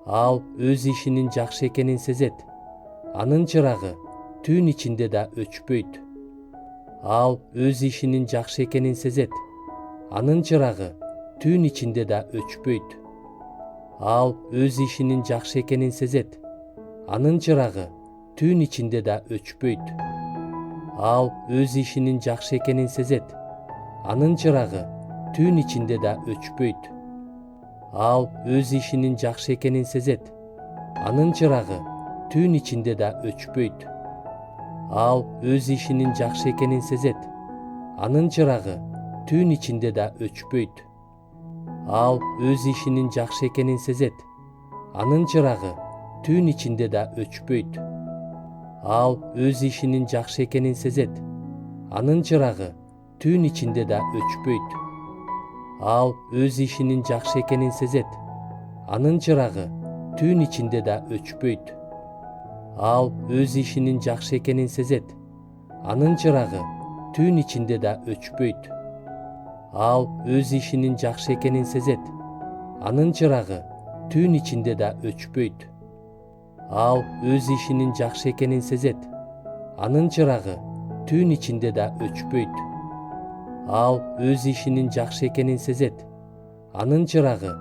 Ал өз ишинин жакшы экенин сезет. Анын чырагы түн ичинде да өчпөйт. Ал өз ишинин жакшы экенин сезет. Анын чырагы түн ичинде да өчпөйт. Ал өз ишинин жакшы экенин сезет. Анын чырагы түн ичинде да өчпөйт. Ал өз ишинин жакшы экенин сезет. Анын чырагы түн ичинде да өчпөйт. Ал өз ишинин жакшы экенин сезет. Анын чырагы түн ичинде да өчпөйт. Ал өз ишинин жакшы экенин сезет. Анын чырагы түн ичинде да өчпөйт. Ал өз ишинин жакшы экенин сезет. Анын чырагы түн ичинде да өчпөйт. Ал өз ишинин жакшы экенин сезет. Анын чырагы түн ичинде да өчпөйт. Ал өз ишинин жакшы экенин сезет. Анын чырагы түн ичинде да өчпөйт. Ал өз ишинин жакшы экенин сезет. Анын чырагы түн ичинде да өчпөйт. Ал өз ишинин жакшы экенин сезет. Анын чырагы түн ичинде да өчпөйт. Ал өз ишинин жакшы экенин сезет. Анын чырагы түн ичинде да өчпөйт. Ал өз ишинин жакшы экенин сезет. Анын чырагы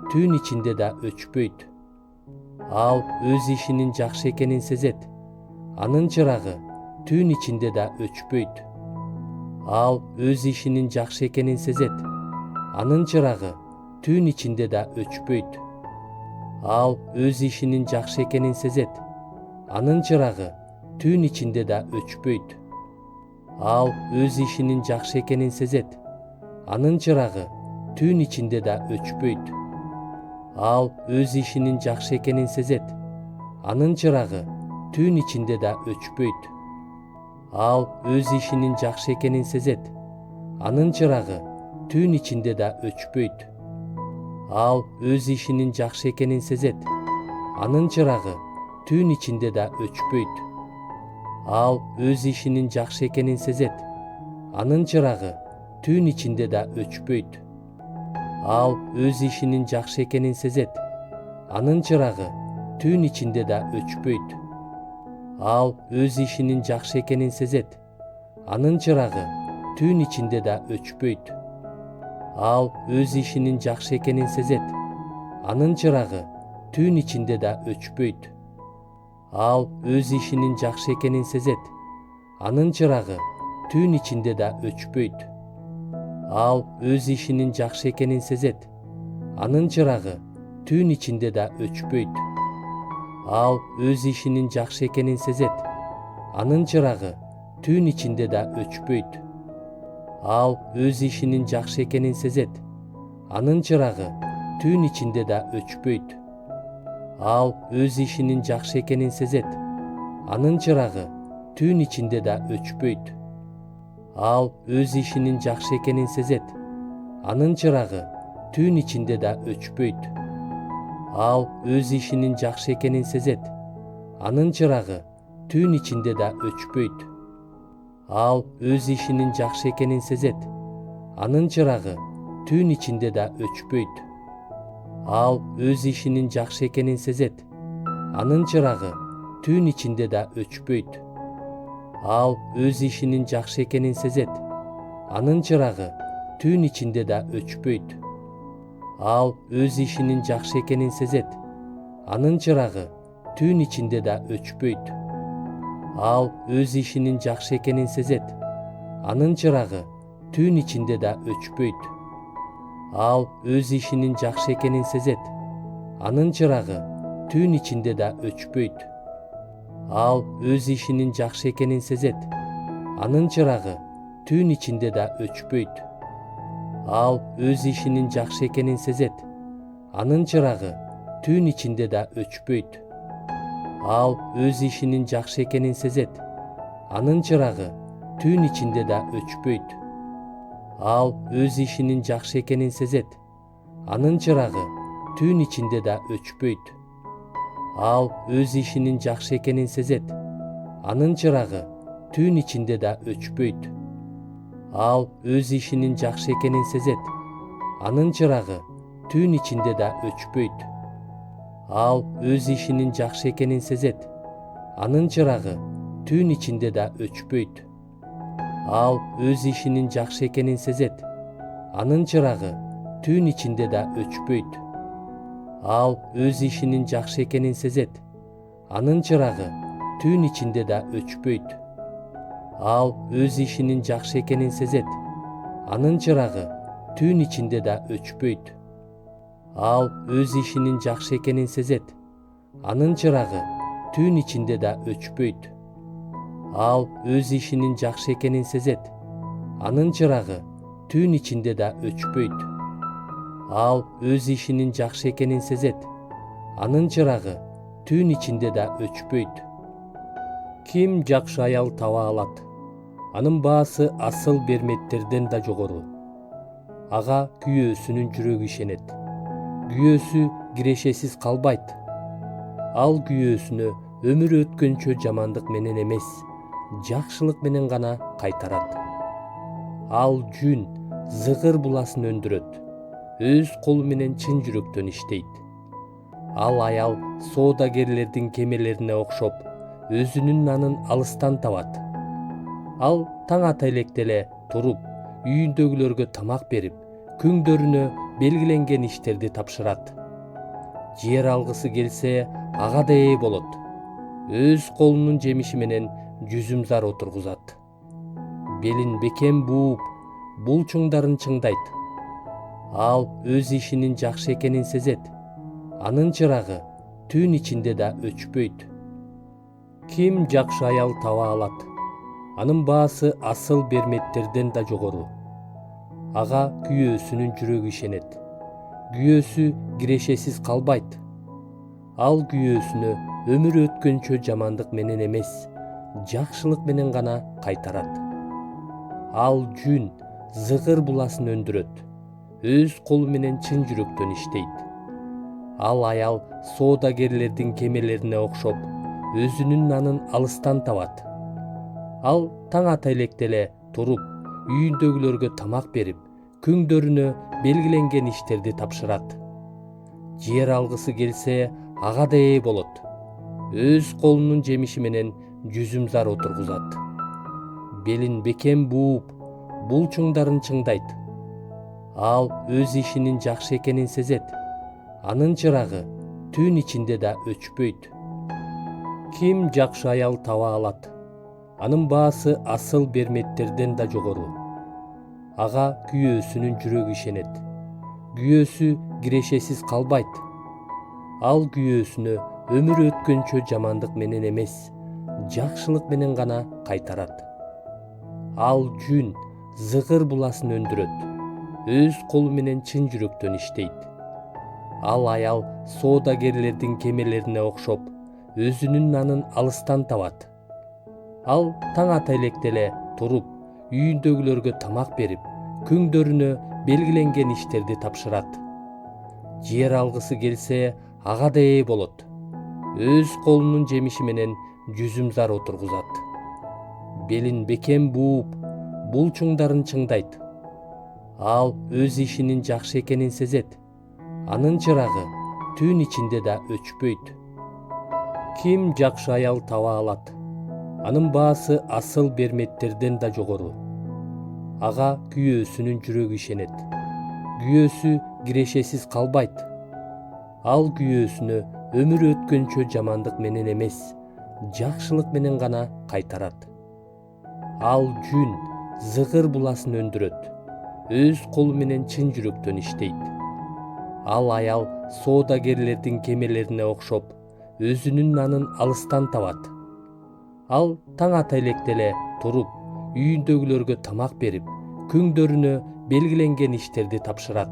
түн ичинде да өчпөйт. Ал өз ишинин жакшы экенин сезет. Анын чырагы түн ичинде да өчпөйт. Ал өз ишинин жакшы экенин сезет. Анын чырагы түн ичинде да өчпөйт. Ал өз ишинин жакшы экенин сезет. Анын чырагы түн ичинде да өчпөйт. Ал өз ишинин жакшы экенин сезет. Анын чырагы түн ичинде да өчпөйт. Ал өз ишинин жакшы экенин сезет. Анын чырагы түн ичинде да өчпөйт. Ал өз ишинин жакшы экенин сезет. Анын чырагы түн ичинде да өчпөйт. Ал өз ишинин жакшы экенин сезет. Анын чырагы түн ичинде да өчпөйт. Ал өз ишинин жакшы экенин сезет. Анын чырагы түн ичинде да өчпөйт. Ал өз ишинин жакшы экенин сезет. Анын чырагы түн ичинде да өчпөйт. Ал өз ишинин жакшы экенин сезет. Анын чырагы түн ичинде да өчпөйт. Ал өз ишинин жакшы экенин сезет. Анын чырагы түн ичинде да өчпөйт. Ал өз ишинин жакшы экенин сезет. Анын чырагы түн ичинде да өчпөйт. Ал өз ишинин жакшы экенин сезет. Анын чырагы түн ичинде да өчпөйт. Ал өз ишинин жакшы экенин сезет. Анын чырагы түн ичинде да өчпөйт. Ал өз ишинин жакшы экенин сезет. Анын чырагы түн ичинде да өчпөйт. Ал өз ишинин жакшы экенин сезет. Анын чырагы түн ичинде да өчпөйт. Ал өз ишинин жакшы экенин сезет. Анын чырагы түн ичинде да өчпөйт. Ал өз ишинин жакшы экенин сезет. Анын чырагы түн ичинде да өчпөйт. Ал өз ишинин жакшы экенин сезет. Анын чырагы түн ичинде да өчпөйт. Ал өз ишинин жакшы экенин сезет. Анын чырагы түн ичинде да өчпөйт. Ал өз ишинин жакшы экенин сезет. Анын чырагы түн ичинде да өчпөйт. Ал өз ишинин жакшы экенин сезет. Анын чырагы түн ичинде да өчпөйт. Ал өз ишинин жакшы экенин сезет. Анын чырагы түн ичинде да өчпөйт. Ал өз ишинин жакшы экенин сезет. Анын чырагы түн ичинде да өчпөйт. Ал өз ишинин жакшы экенин сезет. Анын чырагы түн ичинде да өчпөйт. Ал өз ишинин жакшы экенин сезет. Анын чырагы түн ичинде да өчпөйт. Ал өз ишинин жакшы экенин сезет. Анын чырагы түн ичинде да өчпөйт. Ал өз ишинин жакшы экенин сезет. Анын чырагы түн ичинде да өчпөйт. Ал өз ишинин жакшы экенин сезет. Анын чырагы түн ичинде да өчпөйт. Ал өз ишинин жакшы экенин сезет. Анын чырагы түн ичинде да өчпөйт. Ал өз ишинин жакшы экенин сезет. Анын чырагы түн ичинде да өчпөйт. Ал өз ишинин жакшы экенин сезет. Анын чырагы түн ичинде да өчпөйт. Ал өз ишинин жакшы экенин сезет. Анын чырагы түн ичинде да өчпөйт. Ал өз ишинин жакшы экенин сезет. Анын чырагы түн ичинде да өчпөйт. Ал өз ишинин жакшы экенин сезет. Анын чырагы түн ичинде да өчпөйт. Ал өз ишинин жакшы экенин сезет. Анын чырагы түн ичинде да өчпөйт. Ал өз ишинин жакшы экенин сезет. Анын чырагы түн ичинде да өчпөйт. Ким жакшы аял таба алат? Анын баасы асыл берметтерден да жогору. Ага күйөөсүнүн жүрөгү ишенет. Күйөөсү кирешесиз калбайт. Ал күйөөсүнө өмүр өткөнчө жамандык менен эмес, жакшылык менен гана кайтарат. Ал жүн зыгыр буласын өндүрөт. Өз колу менен чын жүрөктөн иштейт. Ал аял соодагерлердин кемелерине окшоп, өзүнүн нанын алыстан табат. Ал таң ата электе эле туруп, үйүндөгүлөргө тамак берип, күңдөрүнө белгиленген иштерди тапшырат. Жер алгысы келсе, ага да ээ болот. Өз колунун жемиши менен жүзүм зар отургузат. Белин бекем бууп, булчуңдарын чыңдайт. Ал өз ишинин жакшы экенин сезет. Анын чырагы түн ичинде да өчпөйт. Ким жакшы аял таба алат? Анын баасы асыл берметтерден да жогору. Ага күйөөсүнүн жүрөгү ишенет. Күйөөсү кирешесиз калбайт. Ал күйөөсүнө өмүр өткөнчө жамандык менен эмес, жакшылык менен гана кайтарат. Ал жүн зыгыр буласын өндүрөт. Өз колу менен чын жүрөктөн иштейт. Ал аял соодагерлердин кемелерине окшоп, өзүнүн нанын алыстан табат. Ал таң ата электе эле туруп, үйүндөгүлөргө тамак берип, күңдөрүнө белгиленген иштерди тапшырат. Жер алгысы келсе, ага да ээ болот. Өз колунун жемиши менен жүзүм зар отургузат. Белин бекем бууп, булчуңдарын чыңдайт. Ал өз ишинин жакшы экенин сезет. Анын чырагы түн ичинде да өчпөйт. Ким жакшы аял таба алат? Анын баасы асыл берметтерден да жогору. Ага күйөөсүнүн жүрөгү ишенет. Күйөөсү кирешесиз калбайт. Ал күйөөсүнө өмүр өткөнчө жамандык менен эмес, жакшылык менен гана кайтарат. Ал жүн зыгыр буласын өндүрөт. Өз колу менен чын жүрөктөн иштейт. Ал аял соодагерлердин кемелерине окшоп, өзүнүн нанын алыстан табат. Ал таң ата электе эле туруп, үйүндөгүлөргө тамак берип, күңдөрүнө белгиленген иштерди тапшырат. Жер алгысы келсе, ага да ээ болот. Өз колунун жемиши менен жүзүм зар отургузат. Белин бекем бууп, булчуңдарын чыңдайт. Ал өз ишинин жакшы экенин сезет. Анын чырагы түн ичинде да өчпөйт. Ким жакшы аял таба алат? Анын баасы асыл берметтерден да жогору. Ага күйөөсүнүн жүрөгү ишенет. Күйөөсү кирешесиз калбайт. Ал күйөөсүнө өмүр өткөнчө жамандык менен эмес, жакшылык менен гана кайтарат. Ал жүн зыгыр буласын өндүрөт. Өз колу менен чын жүрөктөн иштейт. Ал аял соодагерлердин кемелерине окшоп, өзүнүн нанын алыстан табат. Ал таң ата электе эле туруп, үйүндөгүлөргө тамак берип, күңдөрүнө белгиленген иштерди тапшырат.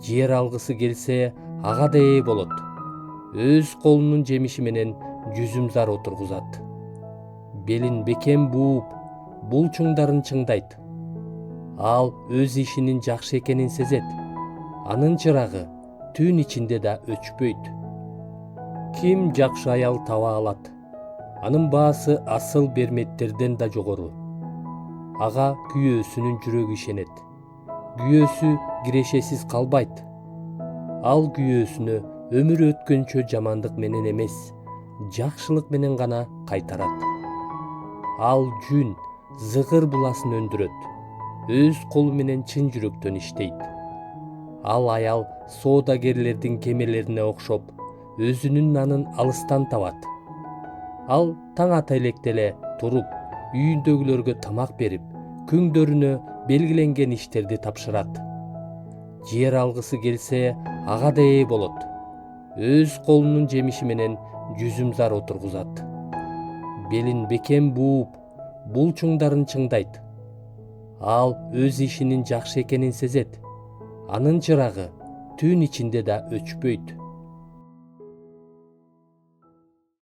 Жер алгысы келсе, ага да ээ болот. Өз колунун жемиши менен жүзүм зар отургузат. Белин бекем бууп, булчуңдарын чыңдайт. Ал өз ишинин жакшы экенин сезет. Анын чырагы түн ичинде да өчпөйт. Ким жакшы аял таба алат? Анын баасы асыл берметтерден да жогору. Ага күйөөсүнүн жүрөгү ишенет. Күйөөсү кирешесиз калбайт. Ал күйөөсүнө өмүр өткөнчө жамандык менен эмес, жакшылык менен гана кайтарат. Ал жүн, зыгыр буласын өндүрөт, өз колу менен чын жүрөктөн иштейт. Ал аял соодагерлердин кемелерине окшоп, өзүнүн нанын алыстан табат. Ал таң ата электе эле туруп, үйүндөгүлөргө тамак берип, күңдөрүнө белгиленген иштерди тапшырат. Жер алгысы келсе, ага да ээ болот. Өз колунун жемиши менен жүзүмзар отургузат. Белин бекем бууп, булчуңдарын чыңдайт. Ал өз ишинин жакшы экенин сезет. Анын чырагы түн ичинде да өчпөйт.